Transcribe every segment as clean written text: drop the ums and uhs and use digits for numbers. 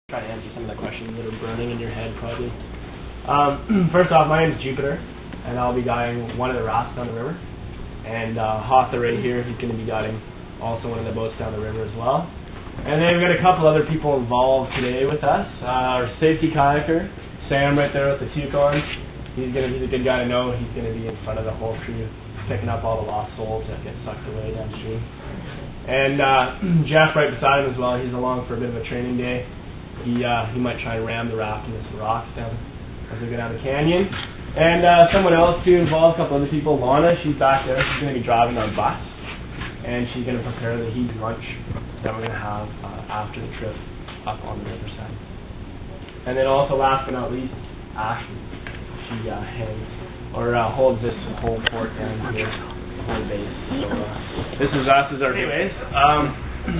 Try to answer some of the questions that are burning in your head, probably. First off, my name is Jupiter, and I'll be guiding one of the rafts down the river. And Hotha right here, he's going to be guiding also one of the boats down the river as well. And then we've got a couple other people involved today with us. Our safety kayaker, Sam, right there with the toque on. He's a good guy to know. He's going to be in front of the whole crew, picking up all the lost souls that get sucked away downstream. And Jeff right beside him as well. He's along for a bit of a training day. He might try and ram the raft into some rocks down as we go down the canyon. And someone else too involved, a couple other people. Lana, she's back there. She's going to be driving our bus, and she's going to prepare the heat lunch that we're going to have after the trip up on the riverside. And then also, last but not least, Ashley. She holds this whole fort down here, whole base. So this is us as our. Anyways.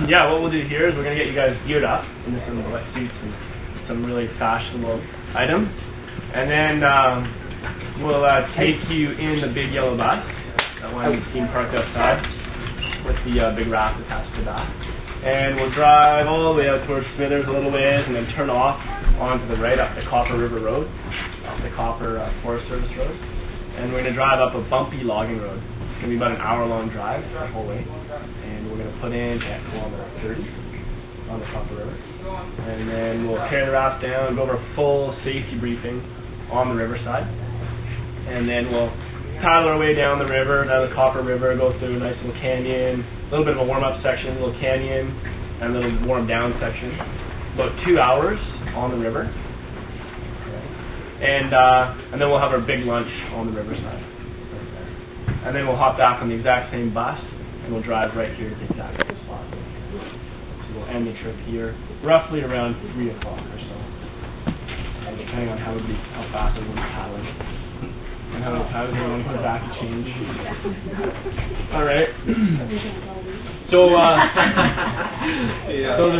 Yeah, what we'll do here is we're going to get you guys geared up into some wetsuits and some really fashionable items. And then we'll take you in the big yellow bus, that one you've seen parked outside, with the big raft attached to that. And we'll drive all the way out towards Smithers a little ways and then turn off onto the right up the Copper River Road, up the Copper Forest Service Road. And we're going to drive up a bumpy logging road. It's going to be about an hour-long drive the whole way. And we're going to put in at kilometer 30 on the Copper River. And then we'll carry the raft down, go over a full safety briefing on the riverside. And then we'll paddle our way down the river, down the Copper River, go through a nice little canyon, a little bit of a warm-up section, a little canyon, and a little warm-down section. About 2 hours on the river. And then we'll have our big lunch on the riverside. And then we'll hop back on the exact same bus, and we'll drive right here to the exact same spot. So we'll end the trip here roughly around 3 o'clock or so, depending on how fast everyone's paddling and how many times everyone comes back to change. All right. So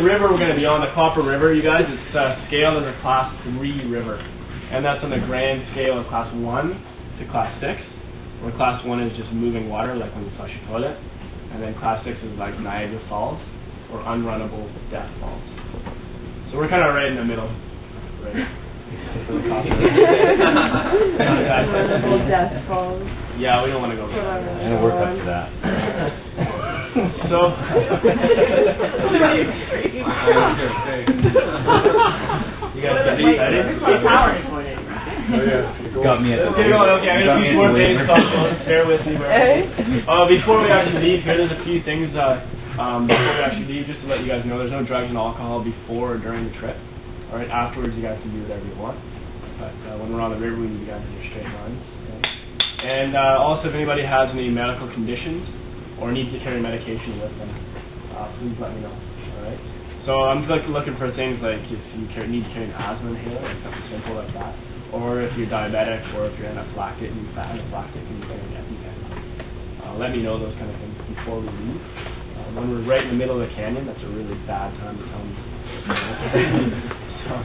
the river we're going to be on, the Copper River, you guys, it's scaled as a Class 3 river, and that's on the grand scale of Class 1 to Class 6. Where Class 1 is just moving water, like when you flush your toilet, and then Class 6 is like Niagara Falls, or unrunnable death falls. So we're kind of right in the middle. Right. Unrunnable death falls. Yeah, we don't want to go there. I'm going to work up to that. So, you guys get excited? Got me at the okay, I'm going to keep more things, bear with me. Before we actually leave here, there's a few things before we actually leave, just to let you guys know, there's no drugs and alcohol before or during the trip. Alright, afterwards you guys can do whatever you want. But when we're on the river, we need you guys in your straight lines. Okay? And also, if anybody has any medical conditions or needs to carry medication with them, please let me know. Alright? So I'm just looking for things like if you need to carry an asthma inhaler, like something simple like that. Or if you're diabetic, or if you're anaphylactic and you carry an EpiPen. Let me know those kind of things before we leave. When we're right in the middle of the canyon, that's a really bad time to tell me. So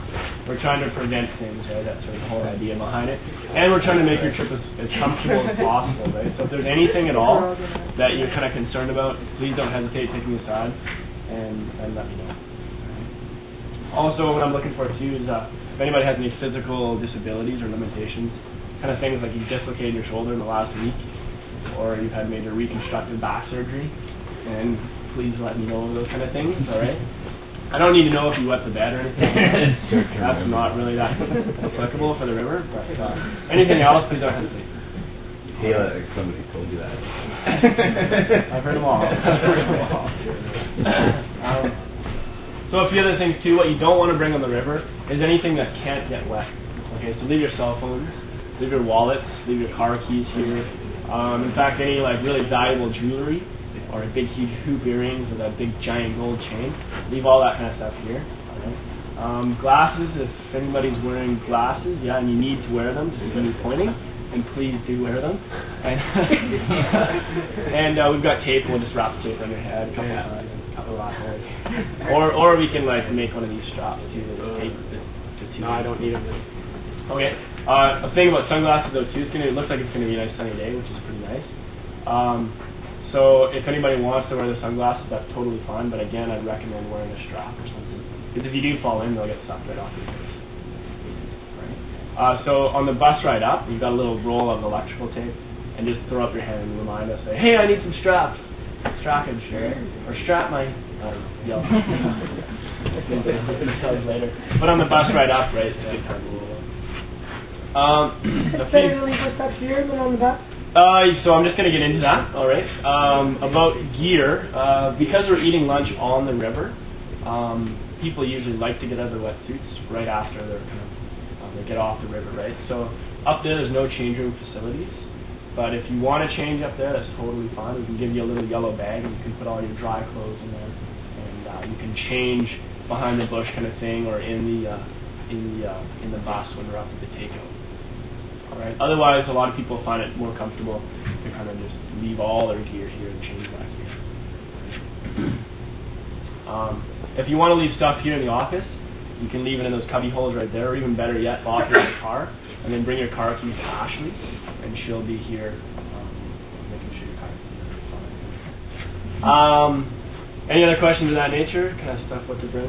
we're trying to prevent things, right? That's sort of the whole idea behind it. And we're trying to make your trip as comfortable as possible, right? So if there's anything at all that you're kind of concerned about, please don't hesitate to take me aside and let me know. Also, what I'm looking for too is if anybody has any physical disabilities or limitations, kind of things like you dislocated your shoulder in the last week, or you've had major reconstructive back surgery, and please let me know those kind of things, alright? I don't need to know if you wet the bed or anything. That's not really that applicable for the river, but anything else, please don't hesitate. Hey, somebody told you that. I've heard them all. So a few other things too, what you don't want to bring on the river is anything that can't get wet. Okay, so leave your cell phones, leave your wallets, leave your car keys here. In fact, any like really valuable jewelry or big huge hoop earrings with a big giant gold chain, leave all that kind of stuff here. Okay. Glasses, if anybody's wearing glasses, yeah, and you need to wear them to continue pointing, and please do wear them. And we've got tape, and we'll just wrap the tape on your head a couple of times. Or we can like make one of these straps too. No, I don't need them. Okay. A thing about sunglasses though too, it looks like it's going to be a nice sunny day, which is pretty nice. So if anybody wants to wear the sunglasses, that's totally fine. But again, I'd recommend wearing a strap or something Because if you do fall in, they'll get sucked right off your face. Right? So on the bus ride up, you've got a little roll of electrical tape, and just throw up your hand and remind us, say, hey, I need some straps. Strappage, or strap my, I don't know, yell. Later. But on the bus ride up, right, it's a good time to roll up. It's better to leave with up here than on the bus? So I'm just going to get into that, all right. About gear, because we're eating lunch on the river, people usually like to get out of their wetsuits right after they're they get off the river, right? So up there's no change room facilities, but if you want to change up there, that's totally fine. We can give you a little yellow bag, and you can put all your dry clothes in there, and you can change behind the bush kind of thing, or in the bus when we're up at the takeout. All right. Otherwise, a lot of people find it more comfortable to kind of just leave all their gear here and change back here. If you want to leave stuff here in the office, you can leave it in those cubby holes right there, or even better yet, lock it in the car, and then bring your car keys to Ashley, and she'll be here making sure your car keys are fine. Any other questions of that nature? Kind of stuff what to bring?